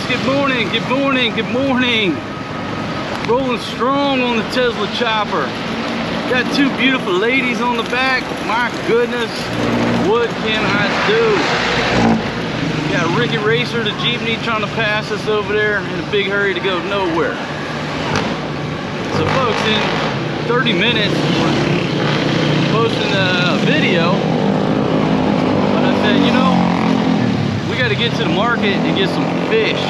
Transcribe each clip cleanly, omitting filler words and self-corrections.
good morning, good morning, good morning. Rolling strong on the Tesla chopper. Got two beautiful ladies on the back. My goodness, what can I do? Got Ricky Racer, the Jeepney, trying to pass us over there in a big hurry to go nowhere. So folks, in 30 minutes, we're posting a video. But I said, you know, we got to get to the market and get some fish.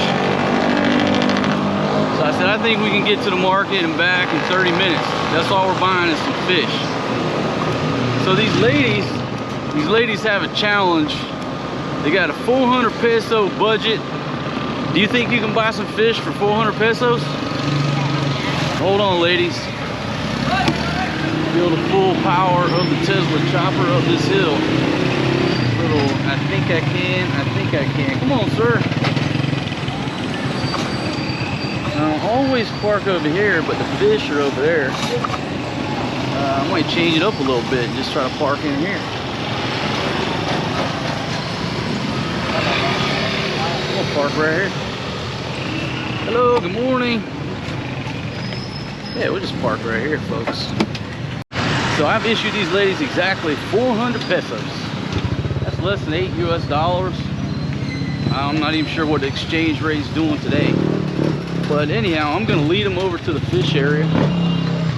So I said, I think we can get to the market and back in 30 minutes. That's all we're buying is some fish. So these ladies have a challenge. They got a 400 peso budget. Do you think you can buy some fish for 400 pesos? Hold on, ladies. Feel the full power of the Tesla chopper up this hill. I think I can. Come on, sir. I always park over here, but the fish are over there. I might change it up a little bit and just try to park in here. We'll park right here. Hello, good morning. Yeah, we'll just park right here, folks. So I've issued these ladies exactly 400 pesos. That's less than $8 US. I'm not even sure what the exchange rate is doing today. But anyhow, I'm going to lead them over to the fish area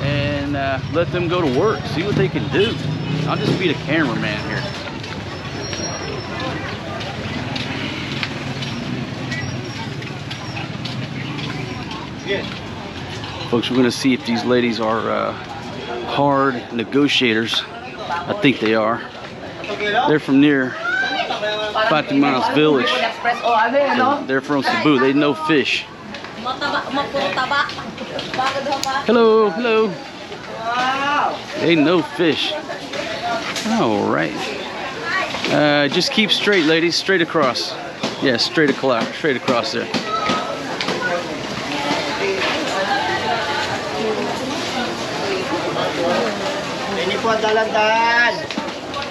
and let them go to work, see what they can do. I'll just be the cameraman here. Yeah. Folks, we're going to see if these ladies are hard negotiators. I think they are. They're from near Fatima's village. They're from Cebu. They know fish. Hello, hello. They know fish. All right. Just keep straight, ladies. Straight across. Yeah, straight across there.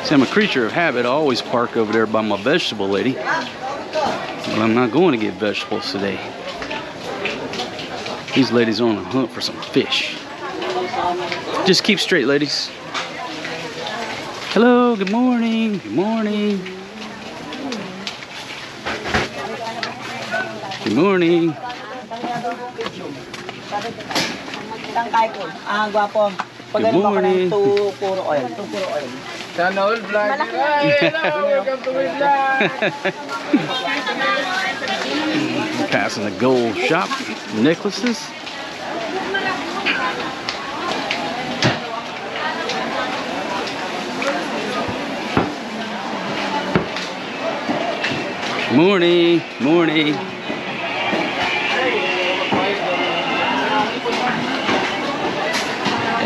See, I'm a creature of habit. I always park over there by my vegetable lady. But I'm not going to get vegetables today. These ladies are on a hunt for some fish. Just keep straight, ladies. Hello, good morning. Good morning. Good morning. Good morning. Passing the gold shop, necklaces. Morning, morning.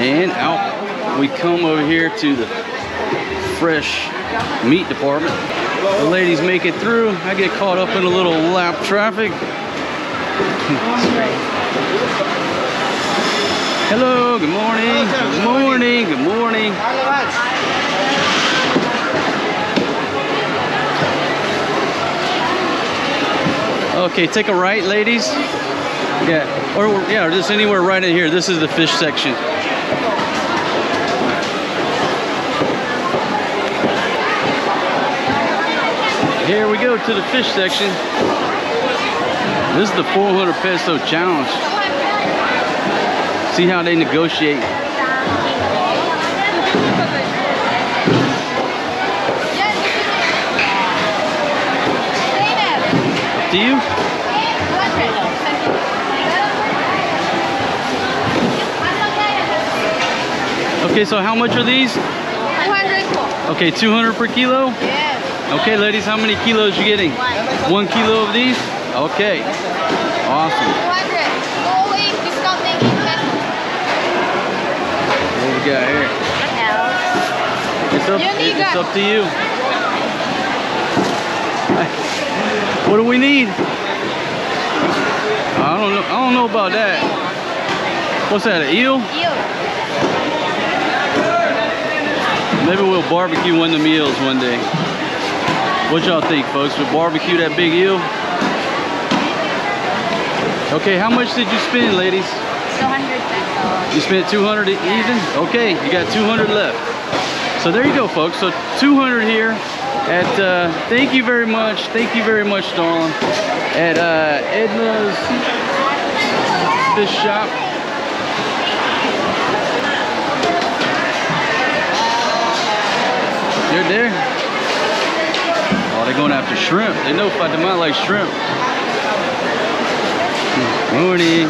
And out we come over here to the fresh meat department. The ladies make it through. I get caught up in a little lap traffic. Hello, good morning. Good morning, good morning. Okay, take a right, ladies. Yeah, or just anywhere right in here. This is the fish section. Here we go to the fish section. This is the 400 peso challenge. See how they negotiate. To you? Okay, so how much are these? 200. Okay, 200 per kilo? Yes. Okay, ladies, how many kilos you getting? 1 kilo of these? Okay. Awesome. 200. Going discounting in pesos. What we got here? What else? It's up to you. What do we need? I don't know about that. What's that, an eel? Eel. Maybe we'll barbecue one of the eels one day. What y'all think, folks? We'll barbecue that big eel? Okay, how much did you spend, ladies? 200 pesos. You spent 200 even? Okay, you got 200 left. So there you go, folks. So 200 here at, thank you very much, darling, at Edna's Fish Shop. They're there. Oh, they're going after shrimp. They know Fatima likes shrimp. Morning.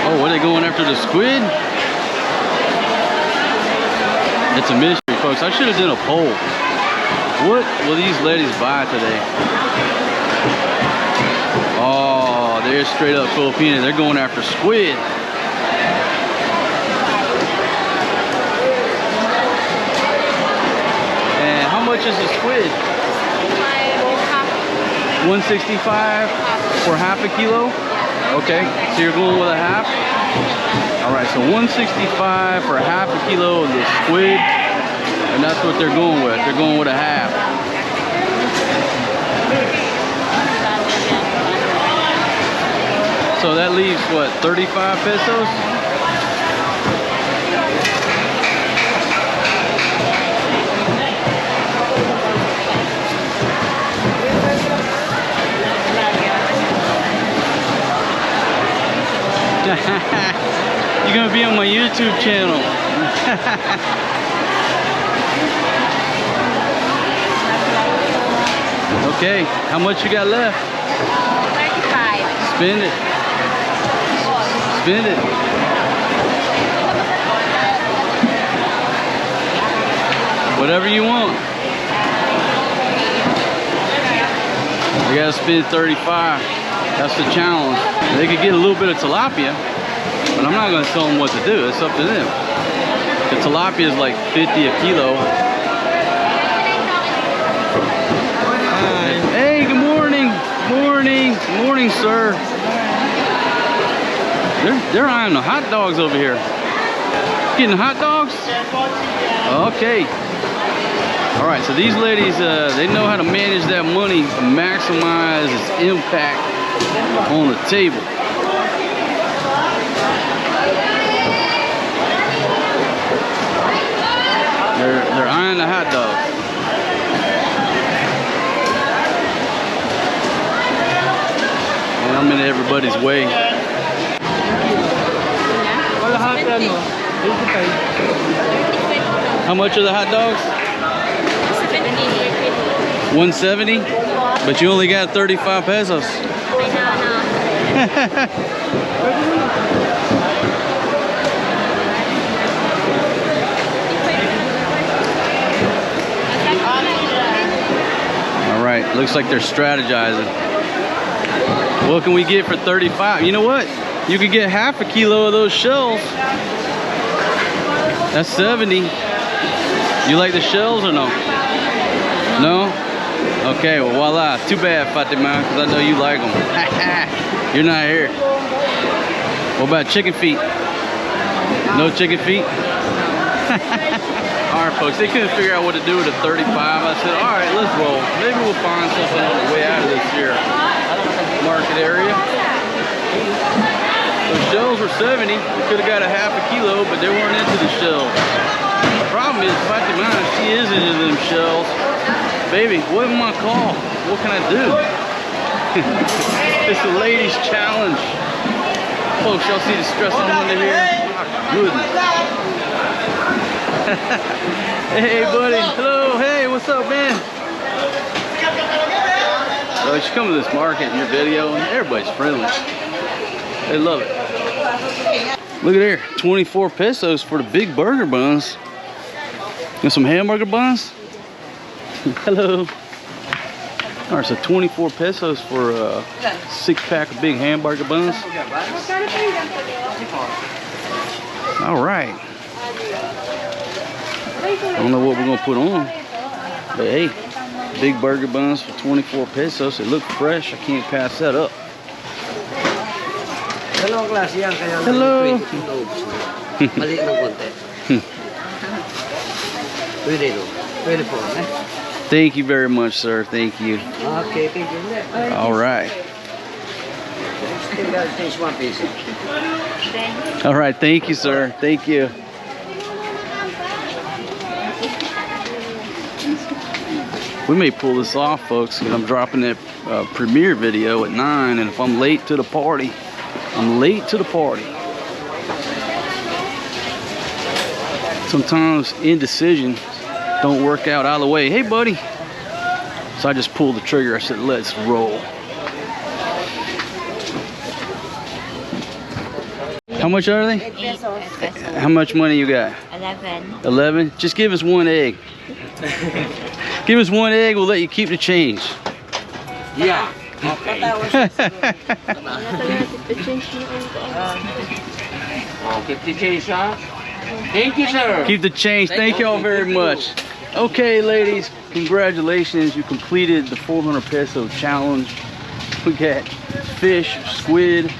Oh, are they going after the squid? It's a mystery, folks. I should have done a poll. What will these ladies buy today? Oh, they're straight up Filipino. They're going after squid. And how much is the squid? 165 for half a kilo? Okay, so you're going with a half? All right, so 165 for half a kilo of the squid, and that's what they're going with. They're going with a half. So that leaves what, 35 pesos? You're gonna be on my YouTube channel. Okay, how much you got left? 35. Spend it. Spend it. Whatever you want. You gotta spend 35. That's the challenge. They could get a little bit of tilapia, but I'm not gonna tell them what to do. It's up to them. The tilapia is like 50 a kilo. Hi. Hey, good morning. Morning. Morning, sir. They're eyeing the hot dogs over here. Getting hot dogs? Okay. All right, so these ladies, they know how to manage that money to maximize its impact on the table. They're eyeing the hot dog. And I'm in everybody's way. How much are the hot dogs? 170? But you only got 35 pesos. All right, looks like they're strategizing. What can we get for 35? You know what? You could get half a kilo of those shells. That's 70. You like the shells or no? No? Okay, well, voila. Too bad, Fatima, because I know you like them. You're not here. What about chicken feet? No chicken feet? All right, folks, they couldn't figure out what to do with a 35. I said, all right, let's roll. Maybe we'll find something on the way out of this here market area. Those shells were 70. We could have got a half a kilo, but they weren't into the shells. The problem is, Fatima, she is into them shells. Baby, what am I called? What can I do? It's the ladies' challenge. Folks, y'all see the stress on under here? My goodness. Hey, buddy. Hello. Hey, what's up, man? So you should come to this market in your video, and everybody's friendly. They love it. Look at there, 24 pesos for the big burger buns. Got some hamburger buns? Hello. All right, so 24 pesos for a 6-pack of big hamburger buns. All right. I don't know what we're gonna put on, but hey, big burger buns for 24 pesos. It look fresh. I can't pass that up. Dalawang klase yan, kaya Hello. Maliit ng konti. Pwede po. Thank you very much, sir. Thank you. Okay, thank you. All right. Finish 1 piece. All right. Thank you, sir. Thank you. We may pull this off, folks, because I'm dropping that premiere video at 9, and if I'm late to the party, I'm late to the party. Sometimes indecision don't work out of the way. Hey, buddy. So I just pulled the trigger. I said, let's roll. How much are they? 8 pesos. How much money you got? 11. 11? Just give us 1 egg. Give us 1 egg, we'll let you keep the change. Yeah. Okay. Oh, 50 change, huh? Thank you, sir. Keep the change. Thank y'all very much. Okay, ladies, congratulations. You completed the 400 peso challenge. We got fish, squid,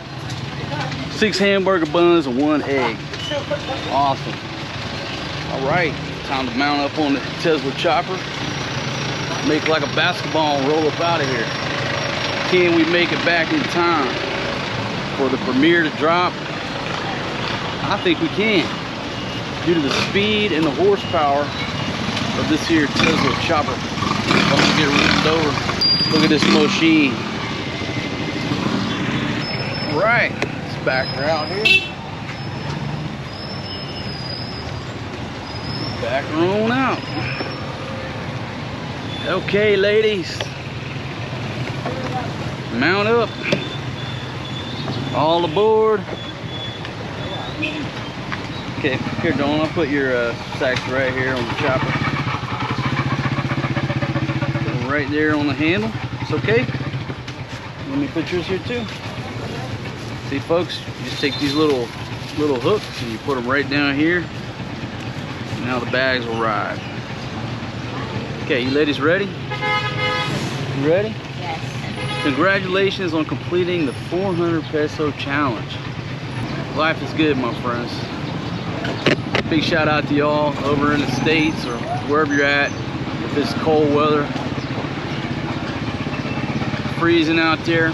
6 hamburger buns, and 1 egg. Awesome. All right, time to mount up on the Tesla chopper. Make like a basketball and roll up out of here. Can we make it back in time for the premiere to drop? I think we can, due to the speed and the horsepower of this here Tesla chopper. I'm gonna get ripped over. Look at this machine. Right, let's back her out here. Back her on out. Okay, ladies. Mount up. All aboard. Okay, here, Dawn, I'll put your sacks right here on the chopper. Put them right there on the handle. It's okay. Let me put yours here too. See, folks, you just take these little hooks and you put them right down here. Now the bags will ride. Okay, you ladies ready? You ready? Yes. Congratulations on completing the 400 peso challenge. Life is good, my friends. Big shout out to y'all over in the States or wherever you're at. If it's cold weather, freezing out there.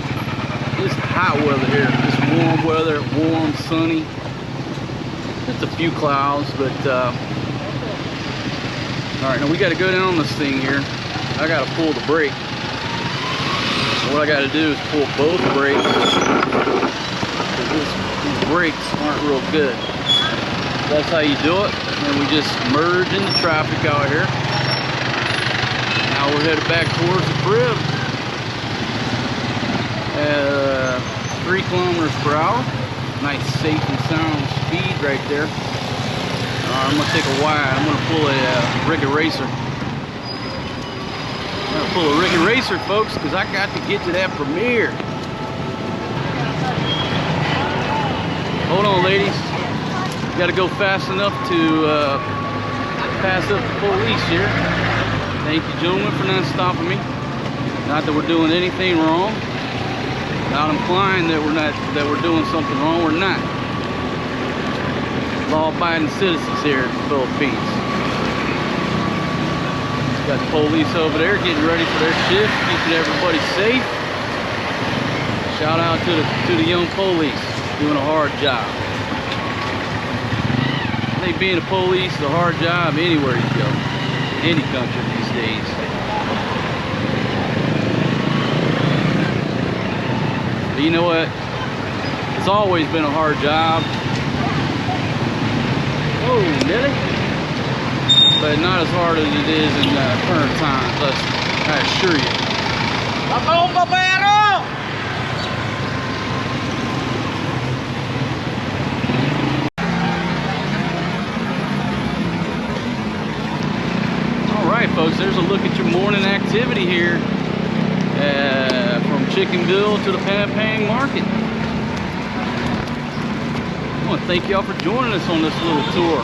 It's hot weather here. It's warm weather, warm, sunny. Just a few clouds, but all right, now we got to go down this thing here. I got to pull the brake. So what I got to do is pull both brakes. These brakes aren't real good. That's how you do it. And we just merge into traffic out here. Now we're headed back towards the crib at 3 kilometers per hour. Nice, safe and sound speed right there. I'm gonna take a wide. I'm gonna pull a Rick Eraser. I'm gonna pull a Rick Eraser, folks, because I got to get to that premiere. Hold on, ladies. Got to go fast enough to pass up the police here. Thank you, gentlemen, for not stopping me. Not that we're doing anything wrong. Not implying that we're doing something wrong. We're not. Law-abiding citizens here in the Philippines. Got the police over there getting ready for their shift, keeping everybody safe. Shout out to the young police doing a hard job. I think being a police is a hard job anywhere you go, any country these days. But you know what? It's always been a hard job. Oh, Nelly. But not as hard as it is in current times, I assure you. Alright, folks, there's a look at your morning activity here from Chickenville to the Pampang Market. I want to thank y'all for joining us on this little tour.